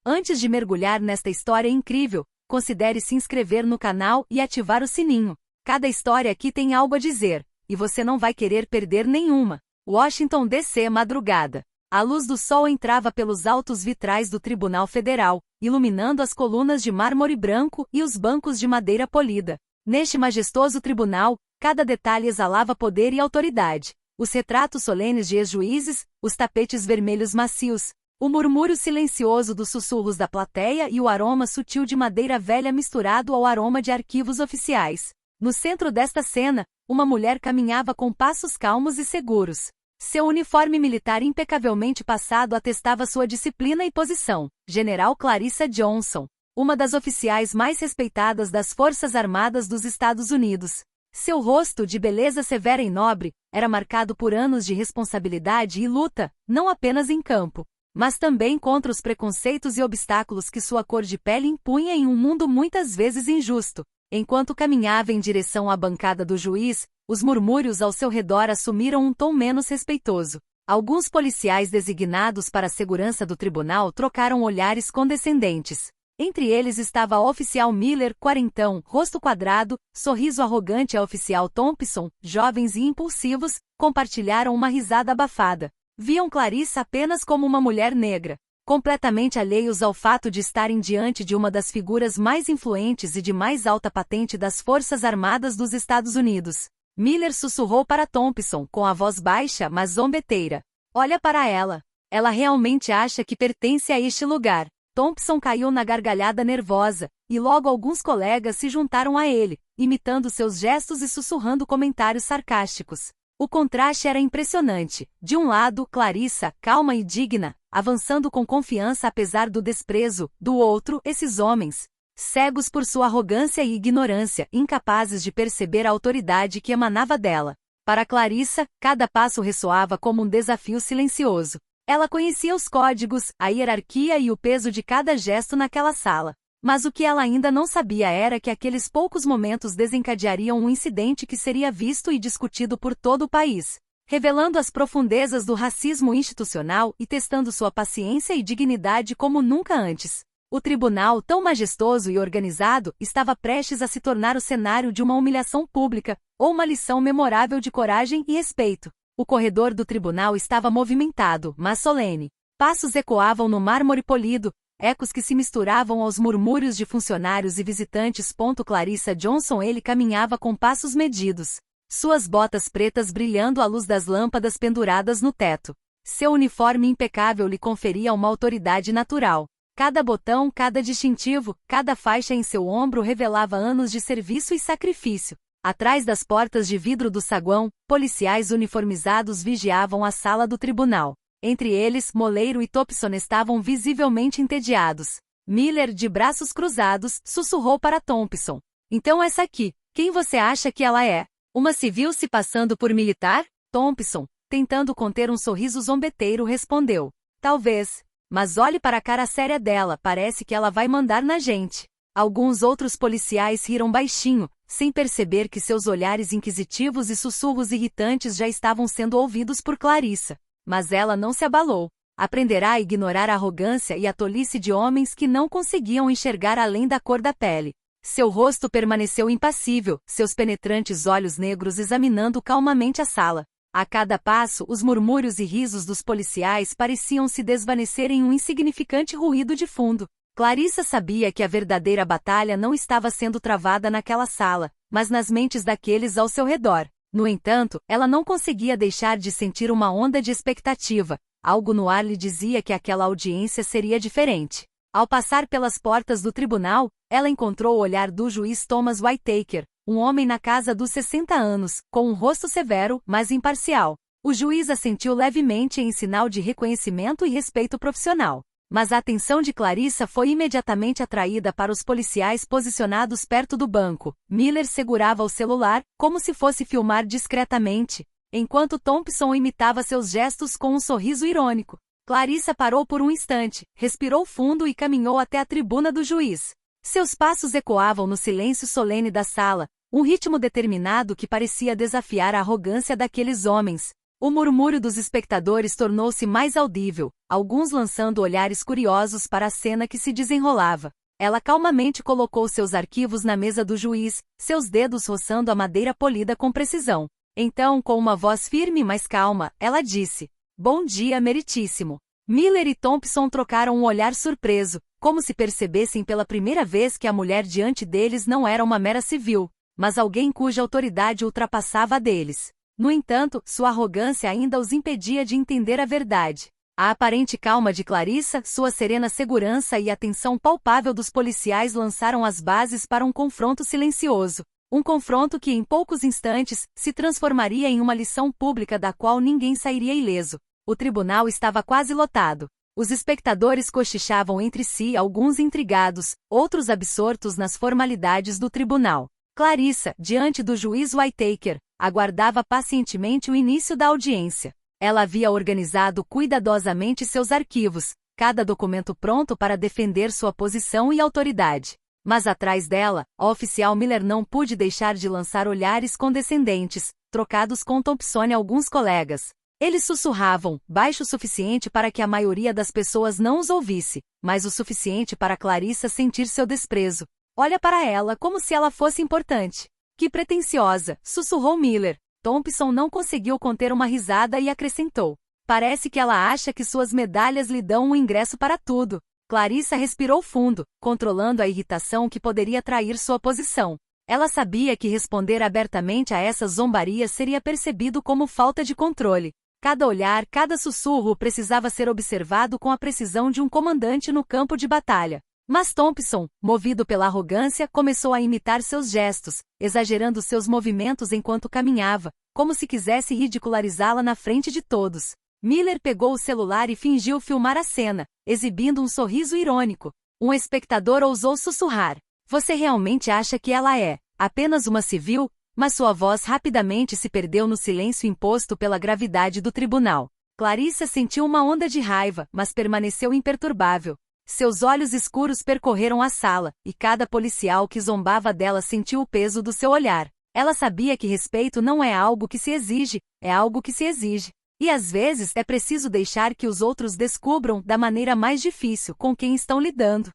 Antes de mergulhar nesta história incrível, considere se inscrever no canal e ativar o sininho. Cada história aqui tem algo a dizer, e você não vai querer perder nenhuma. Washington, D.C. Madrugada. A luz do sol entrava pelos altos vitrais do Tribunal Federal, iluminando as colunas de mármore branco e os bancos de madeira polida. Neste majestoso tribunal, cada detalhe exalava poder e autoridade. Os retratos solenes de ex-juízes, os tapetes vermelhos macios, o murmúrio silencioso dos sussurros da plateia e o aroma sutil de madeira velha misturado ao aroma de arquivos oficiais. No centro desta cena, uma mulher caminhava com passos calmos e seguros. Seu uniforme militar impecavelmente passado atestava sua disciplina e posição. General Clarissa Johnson, uma das oficiais mais respeitadas das Forças Armadas dos Estados Unidos. Seu rosto, de beleza severa e nobre, era marcado por anos de responsabilidade e luta, não apenas em campo, mas também contra os preconceitos e obstáculos que sua cor de pele impunha em um mundo muitas vezes injusto. Enquanto caminhava em direção à bancada do juiz, os murmúrios ao seu redor assumiram um tom menos respeitoso. Alguns policiais designados para a segurança do tribunal trocaram olhares condescendentes. Entre eles estava a oficial Miller, quarentão, rosto quadrado, sorriso arrogante. A oficial Thompson, jovens e impulsivos, compartilharam uma risada abafada. Viam Clarissa apenas como uma mulher negra, completamente alheios ao fato de estarem diante de uma das figuras mais influentes e de mais alta patente das Forças Armadas dos Estados Unidos. Miller sussurrou para Thompson com a voz baixa mas zombeteira. Olha para ela. Ela realmente acha que pertence a este lugar. Thompson caiu na gargalhada nervosa, e logo alguns colegas se juntaram a ele, imitando seus gestos e sussurrando comentários sarcásticos. O contraste era impressionante. De um lado, Clarissa, calma e digna, avançando com confiança apesar do desprezo. Do outro, esses homens, cegos por sua arrogância e ignorância, incapazes de perceber a autoridade que emanava dela. Para Clarissa, cada passo ressoava como um desafio silencioso. Ela conhecia os códigos, a hierarquia e o peso de cada gesto naquela sala. Mas o que ela ainda não sabia era que aqueles poucos momentos desencadeariam um incidente que seria visto e discutido por todo o país, revelando as profundezas do racismo institucional e testando sua paciência e dignidade como nunca antes. O tribunal, tão majestoso e organizado, estava prestes a se tornar o cenário de uma humilhação pública, ou uma lição memorável de coragem e respeito. O corredor do tribunal estava movimentado, mas solene. Passos ecoavam no mármore polido, ecos que se misturavam aos murmúrios de funcionários e visitantes. Clarissa Johnson. Ele caminhava com passos medidos, suas botas pretas brilhando à luz das lâmpadas penduradas no teto. Seu uniforme impecável lhe conferia uma autoridade natural. Cada botão, cada distintivo, cada faixa em seu ombro revelava anos de serviço e sacrifício. Atrás das portas de vidro do saguão, policiais uniformizados vigiavam a sala do tribunal. Entre eles, Moleiro e Thompson estavam visivelmente entediados. Miller, de braços cruzados, sussurrou para Thompson. Então essa aqui, quem você acha que ela é? Uma civil se passando por militar? Thompson, tentando conter um sorriso zombeteiro, respondeu. Talvez. Mas olhe para a cara séria dela, parece que ela vai mandar na gente. Alguns outros policiais riram baixinho, sem perceber que seus olhares inquisitivos e sussurros irritantes já estavam sendo ouvidos por Clarissa. Mas ela não se abalou. Aprenderá a ignorar a arrogância e a tolice de homens que não conseguiam enxergar além da cor da pele. Seu rosto permaneceu impassível, seus penetrantes olhos negros examinando calmamente a sala. A cada passo, os murmúrios e risos dos policiais pareciam se desvanecer em um insignificante ruído de fundo. Clarissa sabia que a verdadeira batalha não estava sendo travada naquela sala, mas nas mentes daqueles ao seu redor. No entanto, ela não conseguia deixar de sentir uma onda de expectativa. Algo no ar lhe dizia que aquela audiência seria diferente. Ao passar pelas portas do tribunal, ela encontrou o olhar do juiz Thomas Whitaker, um homem na casa dos 60 anos, com um rosto severo, mas imparcial. O juiz assentiu levemente em sinal de reconhecimento e respeito profissional. Mas a atenção de Clarissa foi imediatamente atraída para os policiais posicionados perto do banco. Miller segurava o celular, como se fosse filmar discretamente, enquanto Thompson imitava seus gestos com um sorriso irônico. Clarissa parou por um instante, respirou fundo e caminhou até a tribuna do juiz. Seus passos ecoavam no silêncio solene da sala, um ritmo determinado que parecia desafiar a arrogância daqueles homens. O murmúrio dos espectadores tornou-se mais audível, alguns lançando olhares curiosos para a cena que se desenrolava. Ela calmamente colocou seus arquivos na mesa do juiz, seus dedos roçando a madeira polida com precisão. Então, com uma voz firme mas calma, ela disse: "Bom dia, meritíssimo." Miller e Thompson trocaram um olhar surpreso, como se percebessem pela primeira vez que a mulher diante deles não era uma mera civil, mas alguém cuja autoridade ultrapassava a deles. No entanto, sua arrogância ainda os impedia de entender a verdade. A aparente calma de Clarissa, sua serena segurança e a tensão palpável dos policiais lançaram as bases para um confronto silencioso. Um confronto que, em poucos instantes, se transformaria em uma lição pública da qual ninguém sairia ileso. O tribunal estava quase lotado. Os espectadores cochichavam entre si, alguns intrigados, outros absortos nas formalidades do tribunal. Clarissa, diante do juiz Whittaker, aguardava pacientemente o início da audiência. Ela havia organizado cuidadosamente seus arquivos, cada documento pronto para defender sua posição e autoridade. Mas atrás dela, a oficial Miller não pôde deixar de lançar olhares condescendentes, trocados com Thompson e alguns colegas. Eles sussurravam, baixo o suficiente para que a maioria das pessoas não os ouvisse, mas o suficiente para Clarissa sentir seu desprezo. "Olha para ela como se ela fosse importante." "Que pretensiosa", sussurrou Miller. Thompson não conseguiu conter uma risada e acrescentou: "Parece que ela acha que suas medalhas lhe dão um ingresso para tudo." Clarissa respirou fundo, controlando a irritação que poderia trair sua posição. Ela sabia que responder abertamente a essas zombarias seria percebido como falta de controle. Cada olhar, cada sussurro precisava ser observado com a precisão de um comandante no campo de batalha. Mas Thompson, movido pela arrogância, começou a imitar seus gestos, exagerando seus movimentos enquanto caminhava, como se quisesse ridicularizá-la na frente de todos. Miller pegou o celular e fingiu filmar a cena, exibindo um sorriso irônico. Um espectador ousou sussurrar: "Você realmente acha que ela é apenas uma civil?" Mas sua voz rapidamente se perdeu no silêncio imposto pela gravidade do tribunal. Clarissa sentiu uma onda de raiva, mas permaneceu imperturbável. Seus olhos escuros percorreram a sala, e cada policial que zombava dela sentiu o peso do seu olhar. Ela sabia que respeito não é algo que se exige, é algo que se exige. E às vezes é preciso deixar que os outros descubram da maneira mais difícil com quem estão lidando.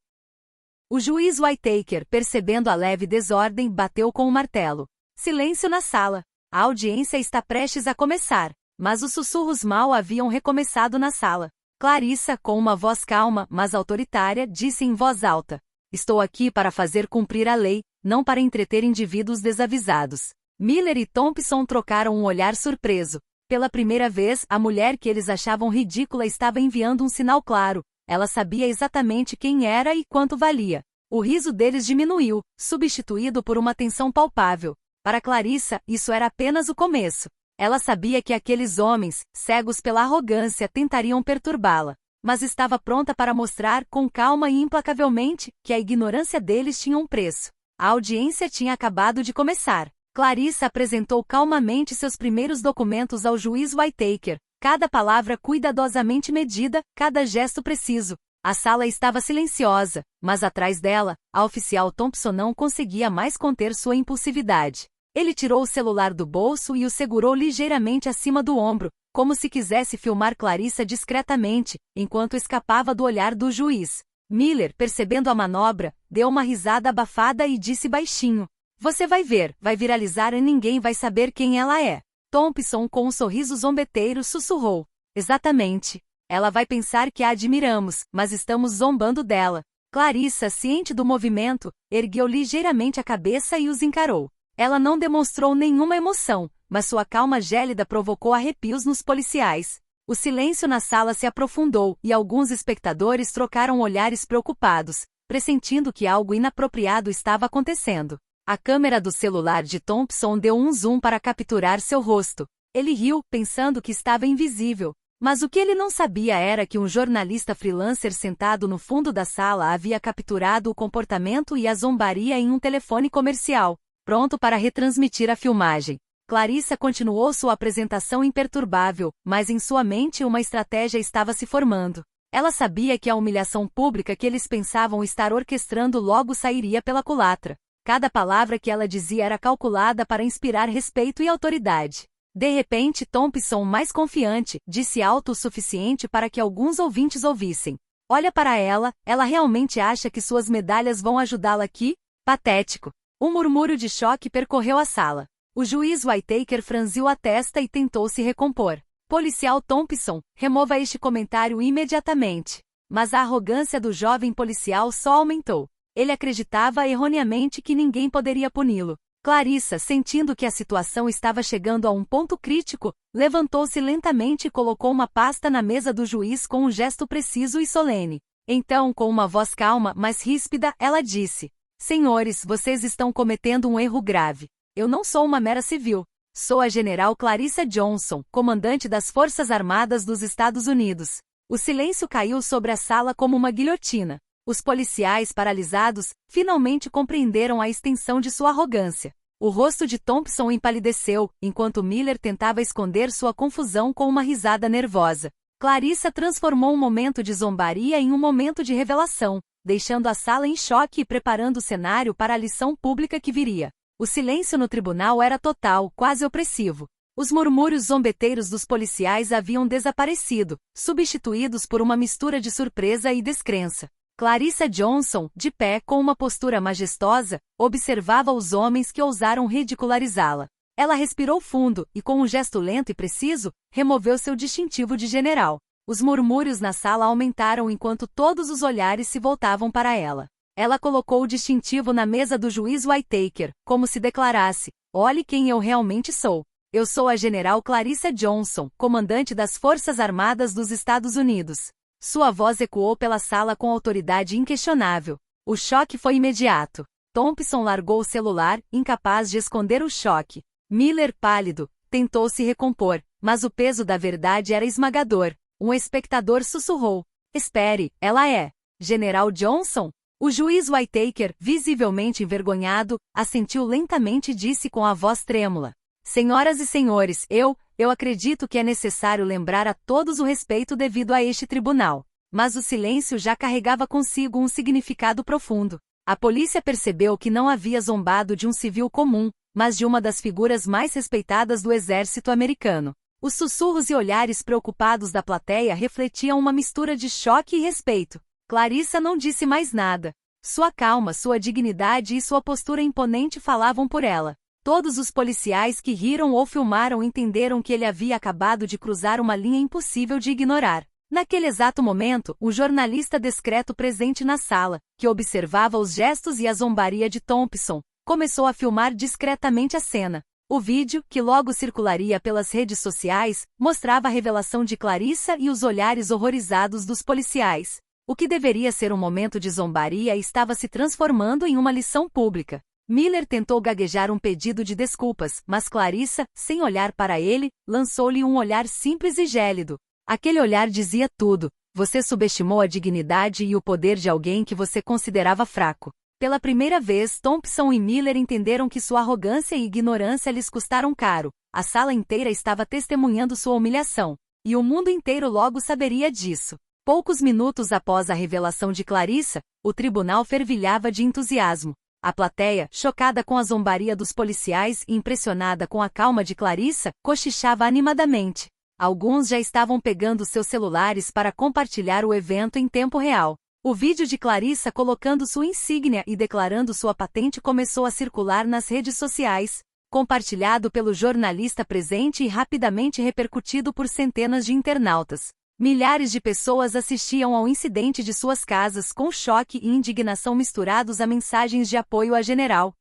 O juiz Whittaker, percebendo a leve desordem, bateu com o martelo. Silêncio na sala. A audiência está prestes a começar. Mas os sussurros mal haviam recomeçado na sala. Clarissa, com uma voz calma, mas autoritária, disse em voz alta: "Estou aqui para fazer cumprir a lei, não para entreter indivíduos desavisados." Miller e Thompson trocaram um olhar surpreso. Pela primeira vez, a mulher que eles achavam ridícula estava enviando um sinal claro. Ela sabia exatamente quem era e quanto valia. O riso deles diminuiu, substituído por uma tensão palpável. Para Clarissa, isso era apenas o começo. Ela sabia que aqueles homens, cegos pela arrogância, tentariam perturbá-la. Mas estava pronta para mostrar, com calma e implacavelmente, que a ignorância deles tinha um preço. A audiência tinha acabado de começar. Clarissa apresentou calmamente seus primeiros documentos ao juiz Whittaker, cada palavra cuidadosamente medida, cada gesto preciso. A sala estava silenciosa, mas atrás dela, a oficial Thompson não conseguia mais conter sua impulsividade. Ele tirou o celular do bolso e o segurou ligeiramente acima do ombro, como se quisesse filmar Clarissa discretamente, enquanto escapava do olhar do juiz. Miller, percebendo a manobra, deu uma risada abafada e disse baixinho: "Você vai ver, vai viralizar e ninguém vai saber quem ela é." Thompson, com um sorriso zombeteiro, sussurrou: "Exatamente. Ela vai pensar que a admiramos, mas estamos zombando dela." Clarissa, ciente do movimento, ergueu ligeiramente a cabeça e os encarou. Ela não demonstrou nenhuma emoção, mas sua calma gélida provocou arrepios nos policiais. O silêncio na sala se aprofundou e alguns espectadores trocaram olhares preocupados, pressentindo que algo inapropriado estava acontecendo. A câmera do celular de Thompson deu um zoom para capturar seu rosto. Ele riu, pensando que estava invisível. Mas o que ele não sabia era que um jornalista freelancer sentado no fundo da sala havia capturado o comportamento e a zombaria em um telefone comercial, pronto para retransmitir a filmagem. Clarissa continuou sua apresentação imperturbável, mas em sua mente uma estratégia estava se formando. Ela sabia que a humilhação pública que eles pensavam estar orquestrando logo sairia pela culatra. Cada palavra que ela dizia era calculada para inspirar respeito e autoridade. De repente Thompson, mais confiante, disse alto o suficiente para que alguns ouvintes ouvissem. Olha para ela, ela realmente acha que suas medalhas vão ajudá-la aqui? Patético. Um murmúrio de choque percorreu a sala. O juiz Whittaker franziu a testa e tentou se recompor. Policial Thompson, remova este comentário imediatamente. Mas a arrogância do jovem policial só aumentou. Ele acreditava erroneamente que ninguém poderia puni-lo. Clarissa, sentindo que a situação estava chegando a um ponto crítico, levantou-se lentamente e colocou uma pasta na mesa do juiz com um gesto preciso e solene. Então, com uma voz calma, mas ríspida, ela disse: Senhores, vocês estão cometendo um erro grave. Eu não sou uma mera civil. Sou a General Clarissa Johnson, comandante das Forças Armadas dos Estados Unidos. O silêncio caiu sobre a sala como uma guilhotina. Os policiais, paralisados, finalmente compreenderam a extensão de sua arrogância. O rosto de Thompson empalideceu, enquanto Miller tentava esconder sua confusão com uma risada nervosa. Clarissa transformou um momento de zombaria em um momento de revelação, deixando a sala em choque e preparando o cenário para a lição pública que viria. O silêncio no tribunal era total, quase opressivo. Os murmúrios zombeteiros dos policiais haviam desaparecido, substituídos por uma mistura de surpresa e descrença. Clarissa Johnson, de pé com uma postura majestosa, observava os homens que ousaram ridicularizá-la. Ela respirou fundo e, com um gesto lento e preciso, removeu seu distintivo de general. Os murmúrios na sala aumentaram enquanto todos os olhares se voltavam para ela. Ela colocou o distintivo na mesa do juiz Whittaker, como se declarasse: olhe quem eu realmente sou. Eu sou a General Clarissa Johnson, comandante das Forças Armadas dos Estados Unidos. Sua voz ecoou pela sala com autoridade inquestionável. O choque foi imediato. Thompson largou o celular, incapaz de esconder o choque. Miller, pálido, tentou se recompor, mas o peso da verdade era esmagador. Um espectador sussurrou: Espere, ela é General Johnson? O juiz Whittaker, visivelmente envergonhado, assentiu lentamente e disse com a voz trêmula: Senhoras e senhores, eu acredito que é necessário lembrar a todos o respeito devido a este tribunal. Mas o silêncio já carregava consigo um significado profundo. A polícia percebeu que não havia zombado de um civil comum, mas de uma das figuras mais respeitadas do exército americano. Os sussurros e olhares preocupados da plateia refletiam uma mistura de choque e respeito. Clarissa não disse mais nada. Sua calma, sua dignidade e sua postura imponente falavam por ela. Todos os policiais que riram ou filmaram entenderam que ele havia acabado de cruzar uma linha impossível de ignorar. Naquele exato momento, o jornalista discreto presente na sala, que observava os gestos e a zombaria de Thompson, começou a filmar discretamente a cena. O vídeo, que logo circularia pelas redes sociais, mostrava a revelação de Clarissa e os olhares horrorizados dos policiais. O que deveria ser um momento de zombaria estava se transformando em uma lição pública. Miller tentou gaguejar um pedido de desculpas, mas Clarissa, sem olhar para ele, lançou-lhe um olhar simples e gélido. Aquele olhar dizia tudo: você subestimou a dignidade e o poder de alguém que você considerava fraco. Pela primeira vez, Thompson e Miller entenderam que sua arrogância e ignorância lhes custaram caro. A sala inteira estava testemunhando sua humilhação. E o mundo inteiro logo saberia disso. Poucos minutos após a revelação de Clarissa, o tribunal fervilhava de entusiasmo. A plateia, chocada com a zombaria dos policiais e impressionada com a calma de Clarissa, cochichava animadamente. Alguns já estavam pegando seus celulares para compartilhar o evento em tempo real. O vídeo de Clarissa colocando sua insígnia e declarando sua patente começou a circular nas redes sociais, compartilhado pelo jornalista presente e rapidamente repercutido por centenas de internautas. Milhares de pessoas assistiam ao incidente de suas casas com choque e indignação misturados a mensagens de apoio à general.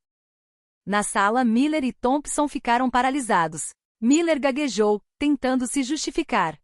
Na sala, Miller e Thompson ficaram paralisados. Miller gaguejou, tentando se justificar.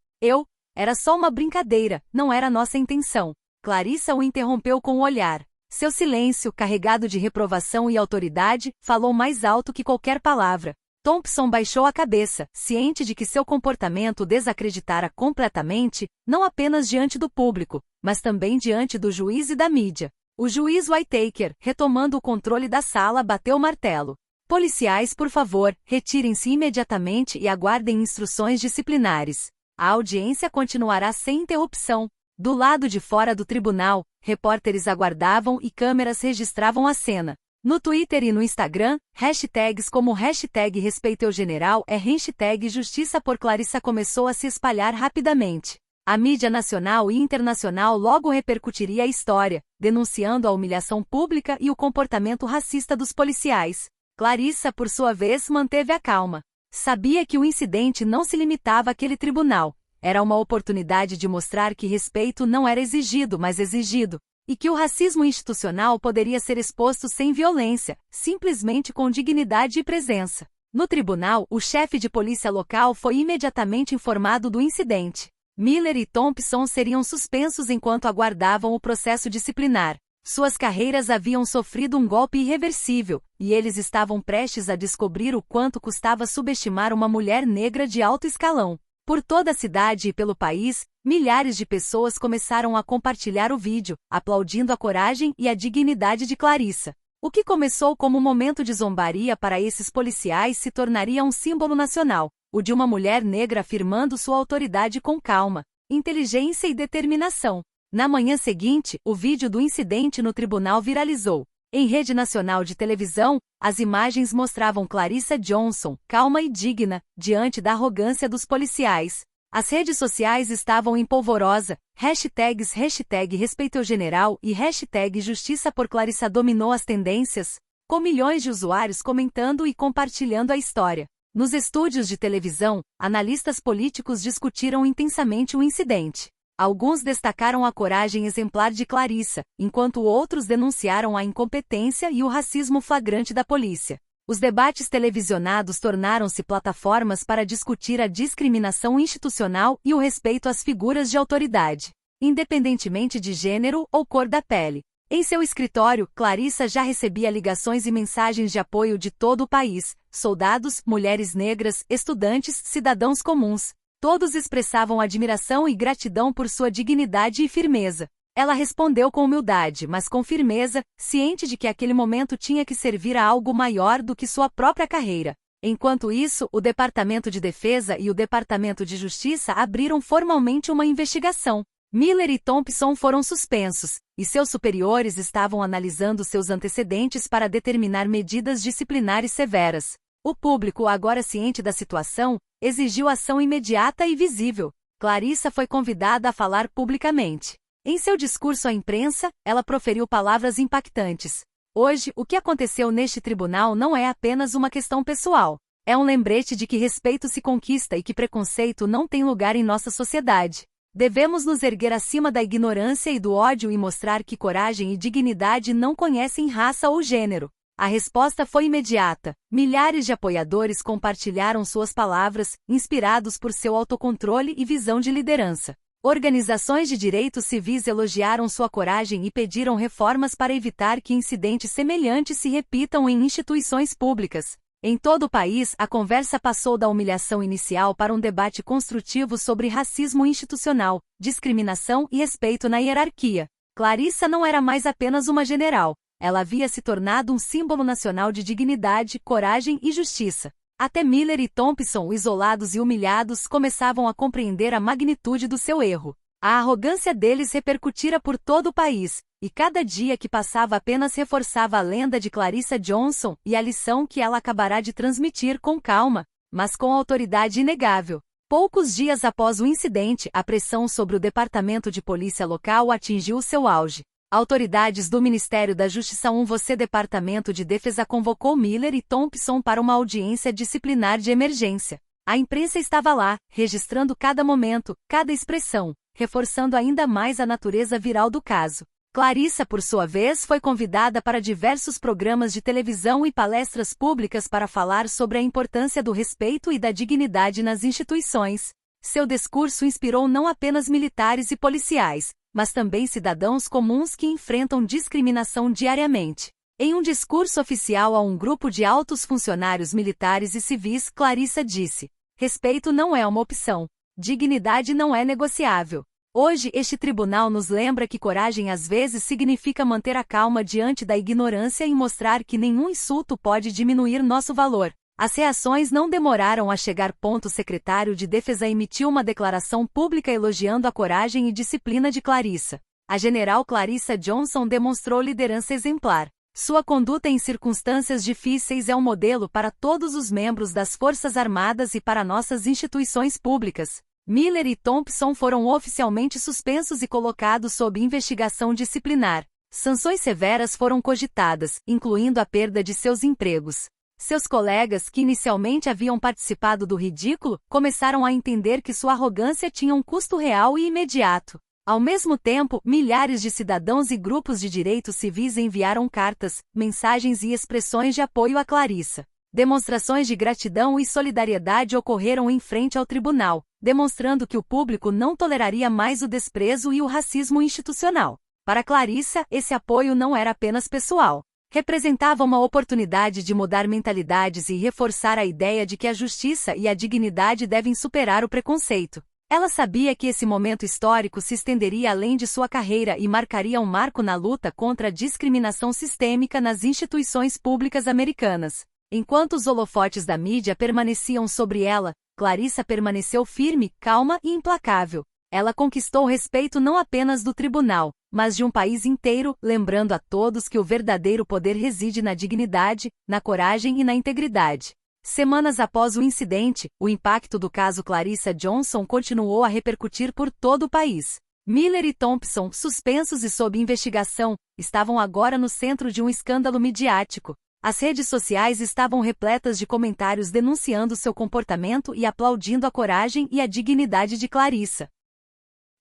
Era só uma brincadeira, não era nossa intenção. Clarissa o interrompeu com o olhar. Seu silêncio, carregado de reprovação e autoridade, falou mais alto que qualquer palavra. Thompson baixou a cabeça, ciente de que seu comportamento desacreditara completamente, não apenas diante do público, mas também diante do juiz e da mídia. O juiz Whittaker, retomando o controle da sala, bateu o martelo. Policiais, por favor, retirem-se imediatamente e aguardem instruções disciplinares. A audiência continuará sem interrupção. Do lado de fora do tribunal, repórteres aguardavam e câmeras registravam a cena. No Twitter e no Instagram, hashtags como hashtag #RespeitoEuGeneral é hashtag Justiça por Clarissa começou a se espalhar rapidamente. A mídia nacional e internacional logo repercutiria a história, denunciando a humilhação pública e o comportamento racista dos policiais. Clarissa, por sua vez, manteve a calma. Sabia que o incidente não se limitava àquele tribunal. Era uma oportunidade de mostrar que respeito não era exigido, mas exigido, e que o racismo institucional poderia ser exposto sem violência, simplesmente com dignidade e presença. No tribunal, o chefe de polícia local foi imediatamente informado do incidente. Miller e Thompson seriam suspensos enquanto aguardavam o processo disciplinar. Suas carreiras haviam sofrido um golpe irreversível, e eles estavam prestes a descobrir o quanto custava subestimar uma mulher negra de alto escalão. Por toda a cidade e pelo país, milhares de pessoas começaram a compartilhar o vídeo, aplaudindo a coragem e a dignidade de Clarissa. O que começou como um momento de zombaria para esses policiais se tornaria um símbolo nacional, o de uma mulher negra afirmando sua autoridade com calma, inteligência e determinação. Na manhã seguinte, o vídeo do incidente no tribunal viralizou. Em rede nacional de televisão, as imagens mostravam Clarissa Johnson, calma e digna, diante da arrogância dos policiais. As redes sociais estavam em polvorosa, hashtags #RespeitoEuGeneral e hashtag Justiça por Clarissa dominou as tendências, com milhões de usuários comentando e compartilhando a história. Nos estúdios de televisão, analistas políticos discutiram intensamente o incidente. Alguns destacaram a coragem exemplar de Clarissa, enquanto outros denunciaram a incompetência e o racismo flagrante da polícia. Os debates televisionados tornaram-se plataformas para discutir a discriminação institucional e o respeito às figuras de autoridade, independentemente de gênero ou cor da pele. Em seu escritório, Clarissa já recebia ligações e mensagens de apoio de todo o país, soldados, mulheres negras, estudantes, cidadãos comuns. Todos expressavam admiração e gratidão por sua dignidade e firmeza. Ela respondeu com humildade, mas com firmeza, ciente de que aquele momento tinha que servir a algo maior do que sua própria carreira. Enquanto isso, o Departamento de Defesa e o Departamento de Justiça abriram formalmente uma investigação. Miller e Thompson foram suspensos, e seus superiores estavam analisando seus antecedentes para determinar medidas disciplinares severas. O público, agora ciente da situação, exigiu ação imediata e visível. Clarissa foi convidada a falar publicamente. Em seu discurso à imprensa, ela proferiu palavras impactantes. Hoje, o que aconteceu neste tribunal não é apenas uma questão pessoal. É um lembrete de que respeito se conquista e que preconceito não tem lugar em nossa sociedade. Devemos nos erguer acima da ignorância e do ódio e mostrar que coragem e dignidade não conhecem raça ou gênero. A resposta foi imediata. Milhares de apoiadores compartilharam suas palavras, inspirados por seu autocontrole e visão de liderança. Organizações de direitos civis elogiaram sua coragem e pediram reformas para evitar que incidentes semelhantes se repitam em instituições públicas. Em todo o país, a conversa passou da humilhação inicial para um debate construtivo sobre racismo institucional, discriminação e respeito na hierarquia. Clarissa não era mais apenas uma general. Ela havia se tornado um símbolo nacional de dignidade, coragem e justiça. Até Miller e Thompson, isolados e humilhados, começavam a compreender a magnitude do seu erro. A arrogância deles repercutira por todo o país, e cada dia que passava apenas reforçava a lenda de Clarissa Johnson e a lição que ela acabará de transmitir com calma, mas com autoridade inegável. Poucos dias após o incidente, a pressão sobre o Departamento de Polícia local atingiu seu auge. Autoridades do Ministério da Justiça Você Departamento de Defesa convocou Miller e Thompson para uma audiência disciplinar de emergência. A imprensa estava lá, registrando cada momento, cada expressão, reforçando ainda mais a natureza viral do caso. Clarissa, por sua vez, foi convidada para diversos programas de televisão e palestras públicas para falar sobre a importância do respeito e da dignidade nas instituições. Seu discurso inspirou não apenas militares e policiais, mas também cidadãos comuns que enfrentam discriminação diariamente. Em um discurso oficial a um grupo de altos funcionários militares e civis, Clarissa disse: "Respeito não é uma opção. Dignidade não é negociável." Hoje, este tribunal nos lembra que coragem às vezes significa manter a calma diante da ignorância e mostrar que nenhum insulto pode diminuir nosso valor. As reações não demoraram a chegar. O secretário de Defesa emitiu uma declaração pública elogiando a coragem e disciplina de Clarissa. A general Clarissa Johnson demonstrou liderança exemplar. Sua conduta em circunstâncias difíceis é um modelo para todos os membros das Forças Armadas e para nossas instituições públicas. Miller e Thompson foram oficialmente suspensos e colocados sob investigação disciplinar. Sanções severas foram cogitadas, incluindo a perda de seus empregos. Seus colegas, que inicialmente haviam participado do ridículo, começaram a entender que sua arrogância tinha um custo real e imediato. Ao mesmo tempo, milhares de cidadãos e grupos de direitos civis enviaram cartas, mensagens e expressões de apoio a Clarissa. Demonstrações de gratidão e solidariedade ocorreram em frente ao tribunal, demonstrando que o público não toleraria mais o desprezo e o racismo institucional. Para Clarissa, esse apoio não era apenas pessoal. Representava uma oportunidade de mudar mentalidades e reforçar a ideia de que a justiça e a dignidade devem superar o preconceito. Ela sabia que esse momento histórico se estenderia além de sua carreira e marcaria um marco na luta contra a discriminação sistêmica nas instituições públicas americanas. Enquanto os holofotes da mídia permaneciam sobre ela, Clarissa permaneceu firme, calma e implacável. Ela conquistou o respeito não apenas do tribunal, mas de um país inteiro, lembrando a todos que o verdadeiro poder reside na dignidade, na coragem e na integridade. Semanas após o incidente, o impacto do caso Clarissa Johnson continuou a repercutir por todo o país. Miller e Thompson, suspensos e sob investigação, estavam agora no centro de um escândalo midiático. As redes sociais estavam repletas de comentários denunciando seu comportamento e aplaudindo a coragem e a dignidade de Clarissa.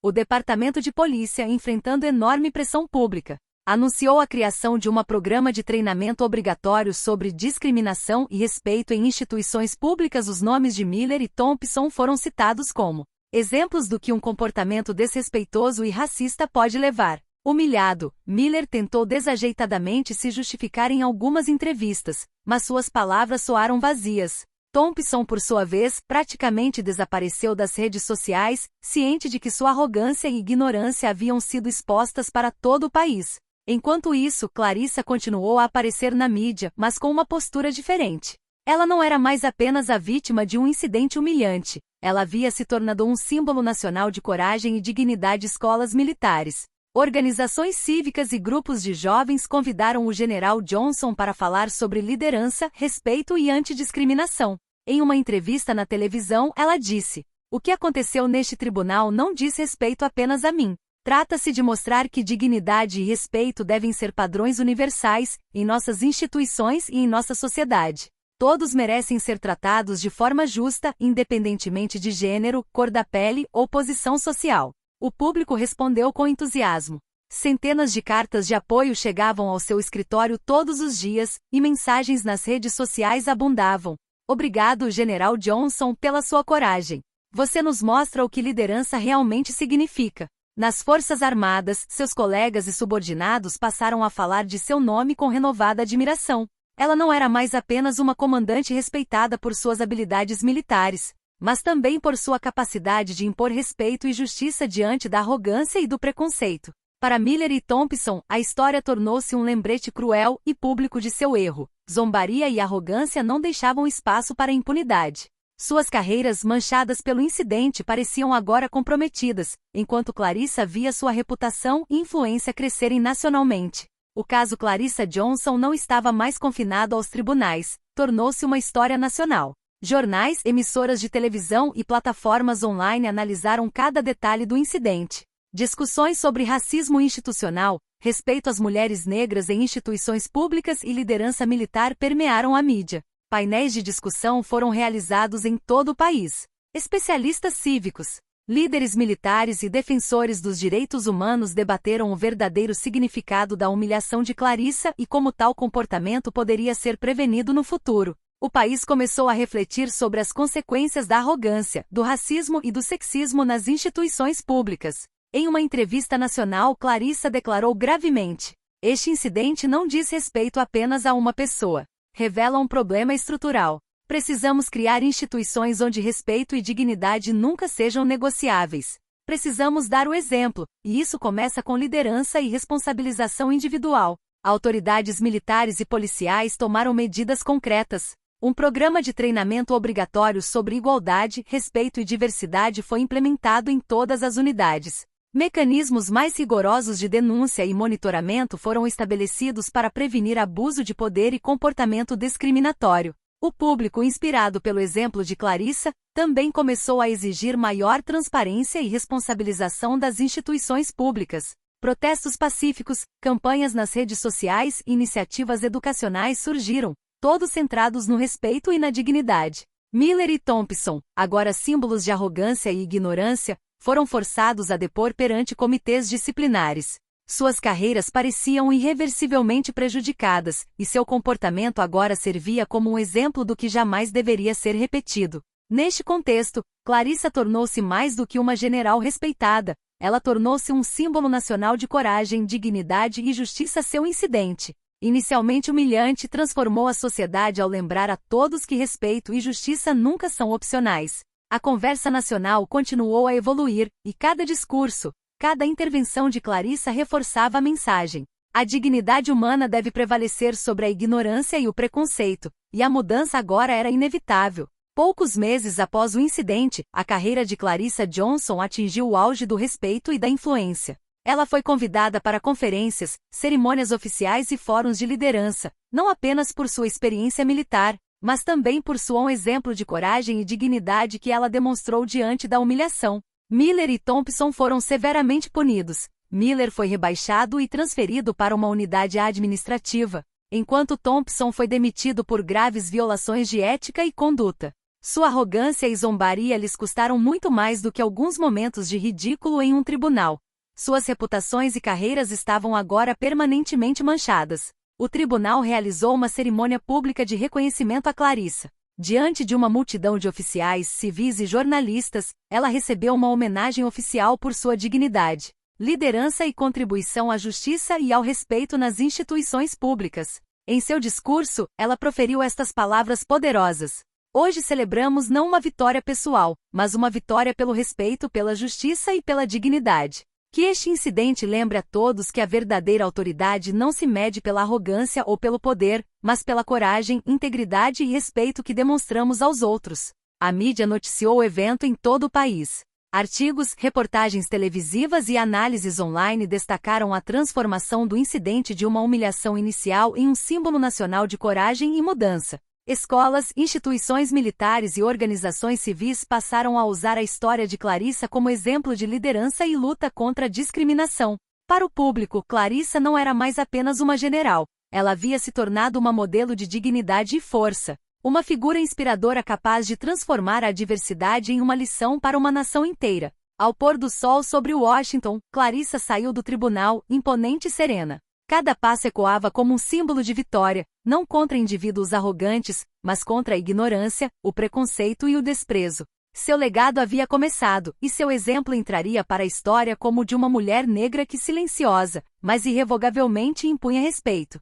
O Departamento de Polícia, enfrentando enorme pressão pública, anunciou a criação de um programa de treinamento obrigatório sobre discriminação e respeito em instituições públicas. Os nomes de Miller e Thompson foram citados como exemplos do que um comportamento desrespeitoso e racista pode levar. Humilhado, Miller tentou desajeitadamente se justificar em algumas entrevistas, mas suas palavras soaram vazias. Thompson, por sua vez, praticamente desapareceu das redes sociais, ciente de que sua arrogância e ignorância haviam sido expostas para todo o país. Enquanto isso, Clarissa continuou a aparecer na mídia, mas com uma postura diferente. Ela não era mais apenas a vítima de um incidente humilhante. Ela havia se tornado um símbolo nacional de coragem e dignidade. Escolas militares, organizações cívicas e grupos de jovens convidaram o general Johnson para falar sobre liderança, respeito e antidiscriminação. Em uma entrevista na televisão, ela disse: "O que aconteceu neste tribunal não diz respeito apenas a mim. Trata-se de mostrar que dignidade e respeito devem ser padrões universais, em nossas instituições e em nossa sociedade. Todos merecem ser tratados de forma justa, independentemente de gênero, cor da pele ou posição social." O público respondeu com entusiasmo. Centenas de cartas de apoio chegavam ao seu escritório todos os dias, e mensagens nas redes sociais abundavam. "Obrigado, General Johnson, pela sua coragem. Você nos mostra o que liderança realmente significa." Nas Forças Armadas, seus colegas e subordinados passaram a falar de seu nome com renovada admiração. Ela não era mais apenas uma comandante respeitada por suas habilidades militares, mas também por sua capacidade de impor respeito e justiça diante da arrogância e do preconceito. Para Miller e Thompson, a história tornou-se um lembrete cruel e público de seu erro. Zombaria e arrogância não deixavam espaço para impunidade. Suas carreiras, manchadas pelo incidente, pareciam agora comprometidas, enquanto Clarissa via sua reputação e influência crescerem nacionalmente. O caso Clarissa Johnson não estava mais confinado aos tribunais, tornou-se uma história nacional. Jornais, emissoras de televisão e plataformas online analisaram cada detalhe do incidente. Discussões sobre racismo institucional, respeito às mulheres negras em instituições públicas e liderança militar permearam a mídia. Painéis de discussão foram realizados em todo o país. Especialistas cívicos, líderes militares e defensores dos direitos humanos debateram o verdadeiro significado da humilhação de Clarissa e como tal comportamento poderia ser prevenido no futuro. O país começou a refletir sobre as consequências da arrogância, do racismo e do sexismo nas instituições públicas. Em uma entrevista nacional, Clarissa declarou gravemente: "Este incidente não diz respeito apenas a uma pessoa. Revela um problema estrutural. Precisamos criar instituições onde respeito e dignidade nunca sejam negociáveis. Precisamos dar o exemplo, e isso começa com liderança e responsabilização individual." Autoridades militares e policiais tomaram medidas concretas. Um programa de treinamento obrigatório sobre igualdade, respeito e diversidade foi implementado em todas as unidades. Mecanismos mais rigorosos de denúncia e monitoramento foram estabelecidos para prevenir abuso de poder e comportamento discriminatório. O público, inspirado pelo exemplo de Clarissa, também começou a exigir maior transparência e responsabilização das instituições públicas. Protestos pacíficos, campanhas nas redes sociais e iniciativas educacionais surgiram, todos centrados no respeito e na dignidade. Miller e Thompson, agora símbolos de arrogância e ignorância, foram forçados a depor perante comitês disciplinares. Suas carreiras pareciam irreversivelmente prejudicadas, e seu comportamento agora servia como um exemplo do que jamais deveria ser repetido. Neste contexto, Clarissa tornou-se mais do que uma general respeitada, ela tornou-se um símbolo nacional de coragem, dignidade e justiça. Seu incidente, inicialmente humilhante, transformou a sociedade ao lembrar a todos que respeito e justiça nunca são opcionais. A conversa nacional continuou a evoluir, e cada discurso, cada intervenção de Clarissa reforçava a mensagem. A dignidade humana deve prevalecer sobre a ignorância e o preconceito, e a mudança agora era inevitável. Poucos meses após o incidente, a carreira de Clarissa Johnson atingiu o auge do respeito e da influência. Ela foi convidada para conferências, cerimônias oficiais e fóruns de liderança, não apenas por sua experiência militar, mas também por seu exemplo de coragem e dignidade que ela demonstrou diante da humilhação. Miller e Thompson foram severamente punidos. Miller foi rebaixado e transferido para uma unidade administrativa, enquanto Thompson foi demitido por graves violações de ética e conduta. Sua arrogância e zombaria lhes custaram muito mais do que alguns momentos de ridículo em um tribunal. Suas reputações e carreiras estavam agora permanentemente manchadas. O tribunal realizou uma cerimônia pública de reconhecimento a Clarissa. Diante de uma multidão de oficiais, civis e jornalistas, ela recebeu uma homenagem oficial por sua dignidade, liderança e contribuição à justiça e ao respeito nas instituições públicas. Em seu discurso, ela proferiu estas palavras poderosas: "Hoje celebramos não uma vitória pessoal, mas uma vitória pelo respeito, pela justiça e pela dignidade." Que este incidente lembre a todos que a verdadeira autoridade não se mede pela arrogância ou pelo poder, mas pela coragem, integridade e respeito que demonstramos aos outros. A mídia noticiou o evento em todo o país. Artigos, reportagens televisivas e análises online destacaram a transformação do incidente de uma humilhação inicial em um símbolo nacional de coragem e mudança. Escolas, instituições militares e organizações civis passaram a usar a história de Clarissa como exemplo de liderança e luta contra a discriminação. Para o público, Clarissa não era mais apenas uma general. Ela havia se tornado uma modelo de dignidade e força. Uma figura inspiradora capaz de transformar a adversidade em uma lição para uma nação inteira. Ao pôr do sol sobre Washington, Clarissa saiu do tribunal, imponente e serena. Cada passo ecoava como um símbolo de vitória, não contra indivíduos arrogantes, mas contra a ignorância, o preconceito e o desprezo. Seu legado havia começado, e seu exemplo entraria para a história como o de uma mulher negra que silenciosa, mas irrevogavelmente impunha respeito.